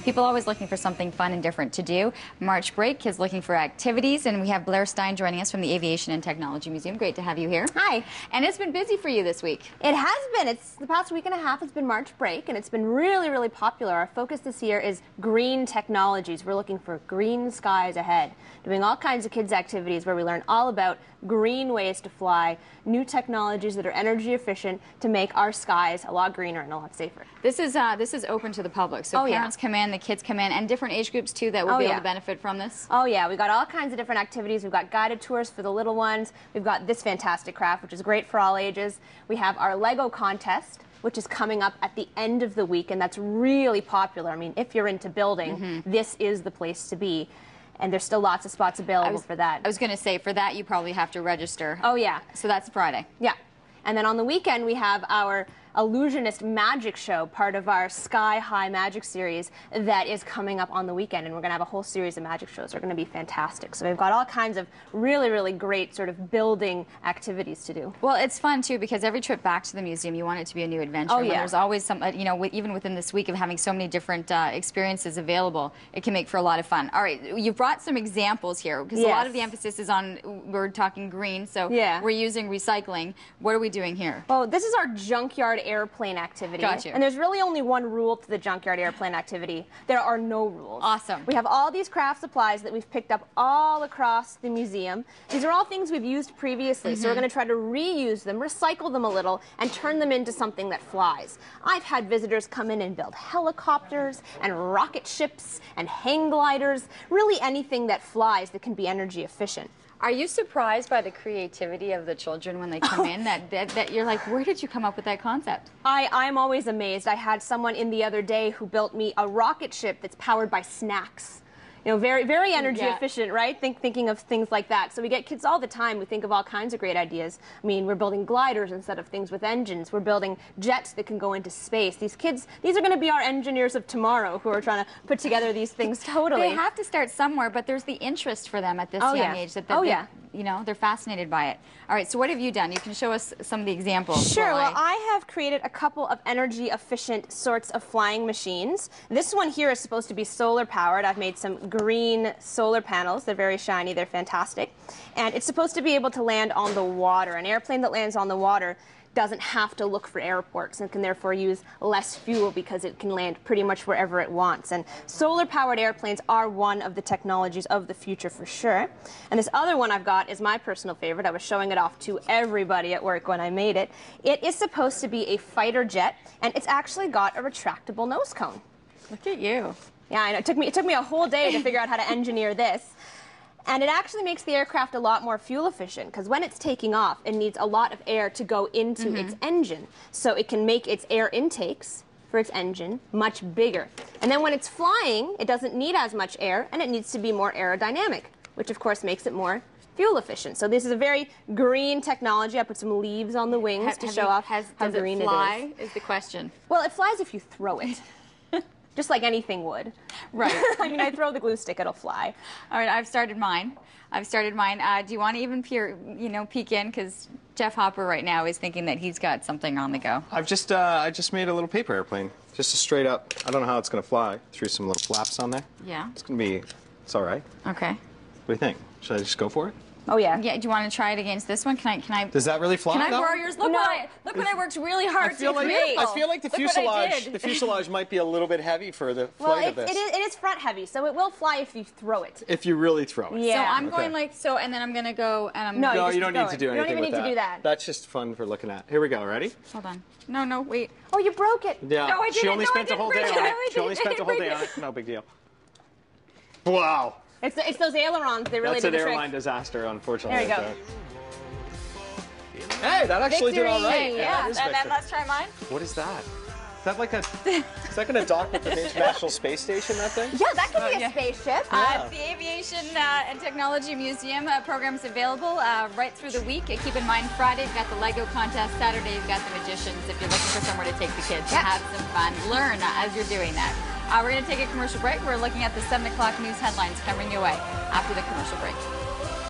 People always looking for something fun and different to do. March break, kids looking for activities, and we have Blair Stein joining us from the Aviation and Technology Museum. Great to have you here. Hi. And it's been busy for you this week. It has been. It's the past week and a half has been March break, and it's been really, really popular. Our focus this year is green technologies. We're looking for green skies ahead, doing all kinds of kids' activities where we learn all about green ways to fly, new technologies that are energy efficient to make our skies a lot greener and a lot safer. This is open to the public, so parents come in, the kids come in, and different age groups too that will be able to benefit from this. Oh yeah, we've got all kinds of different activities. We've got guided tours for the little ones. We've got this fantastic craft, which is great for all ages. We have our Lego contest, which is coming up at the end of the week, and that's really popular. I mean, if you're into building, this is the place to be. And there's still lots of spots available for that. I was going to say, for that you probably have to register. Oh yeah. So that's Friday. Yeah. And then on the weekend we have our Illusionist Magic Show, part of our Sky High Magic series that is coming up on the weekend, and we're going to have a whole series of magic shows. They're going to be fantastic. So we've got all kinds of really, really great sort of building activities to do. Well, it's fun too because every trip back to the museum, you want it to be a new adventure. Oh yeah. There's always some, you know, even within this week of having so many different experiences available, it can make for a lot of fun. All right, you've brought some examples here because a lot of the emphasis is on, we're talking green, so we're using recycling. What are we doing here? Well, this is our Junkyard Airplane activity. Got you. And there's really only one rule to the Junkyard Airplane activity. There are no rules. Awesome. We have all these craft supplies that we've picked up all across the museum. These are all things we've used previously, so we're going to try to reuse them, recycle them a little, and turn them into something that flies. I've had visitors come in and build helicopters and rocket ships and hang gliders, really anything that flies that can be energy efficient. Are you surprised by the creativity of the children when they come in? That you're like, where did you come up with that concept? I'm always amazed. I had someone in the other day who built me a rocket ship that's powered by snacks. You know, very, very energy efficient, right? Thinking of things like that. So we get kids all the time who think of all kinds of great ideas. I mean, we're building gliders instead of things with engines. We're building jets that can go into space. These kids, these are going to be our engineers of tomorrow who are trying to put together these things totally. They have to start somewhere, but there's the interest for them at this young age. You know, they're fascinated by it. All right, so what have you done? You can show us some of the examples. Sure, well, I have created a couple of energy efficient sorts of flying machines. This one here is supposed to be solar powered. I've made some green solar panels. They're very shiny, they're fantastic. And it's supposed to be able to land on the water. An airplane that lands on the water doesn't have to look for airports and can therefore use less fuel because it can land pretty much wherever it wants. And solar-powered airplanes are one of the technologies of the future for sure. And this other one I've got is my personal favorite. I was showing it off to everybody at work when I made it. It is supposed to be a fighter jet, and it's actually got a retractable nose cone. Look at you. Yeah, I know. It took me a whole day to figure out how to engineer this. And it actually makes the aircraft a lot more fuel efficient because when it's taking off, it needs a lot of air to go into its engine. So it can make its air intakes for its engine much bigger. And then when it's flying, it doesn't need as much air, and it needs to be more aerodynamic, which of course makes it more fuel efficient. So this is a very green technology. I put some leaves on the wings to show off how green it is. Does it fly, is the question. Well, it flies if you throw it. Just like anything would. Right. I mean, I throw the glue stick, it'll fly. All right, I've started mine. Do you want to even peek in? Because Jeff Hopper right now is thinking that he's got something on the go. I just made a little paper airplane. Just a straight up, I don't know how it's going to fly. Threw some little flaps on there. Yeah. It's all right. Okay. What do you think? Should I just go for it? Oh yeah. Yeah. Do you want to try it against this one? Can I? Does that really fly? Can I borrow yours? Look what I worked really hard to create. I feel like the fuselage might be a little bit heavy for the flight of this. It is front heavy, so it will fly if you throw it. If you really throw it. Yeah. So I'm going like so, and then I'm going to go and I'm. No, you don't need to do anything with that. You don't even need to do that. That's just fun for looking at. Here we go. Ready? Hold on. No, wait. Oh, you broke it. Yeah. No, I didn't. She only spent a whole day on it. She only spent a whole day on it. No big deal. Wow. It's those ailerons. They really do the trick. That's an airline disaster, unfortunately. There you go. Hey, that actually did all right. Yeah. And then let's try mine. What is that? Is that like a? Is that going to dock with the International Space Station? That thing? Yeah, that could be a spaceship. The Aviation and Technology Museum program's available right through the week. Keep in mind, Friday you've got the Lego contest. Saturday you've got the Magicians. If you're looking for somewhere to take the kids to have some fun, learn as you're doing that. We're going to take a commercial break. We're looking at the 7 o'clock news headlines coming your way after the commercial break.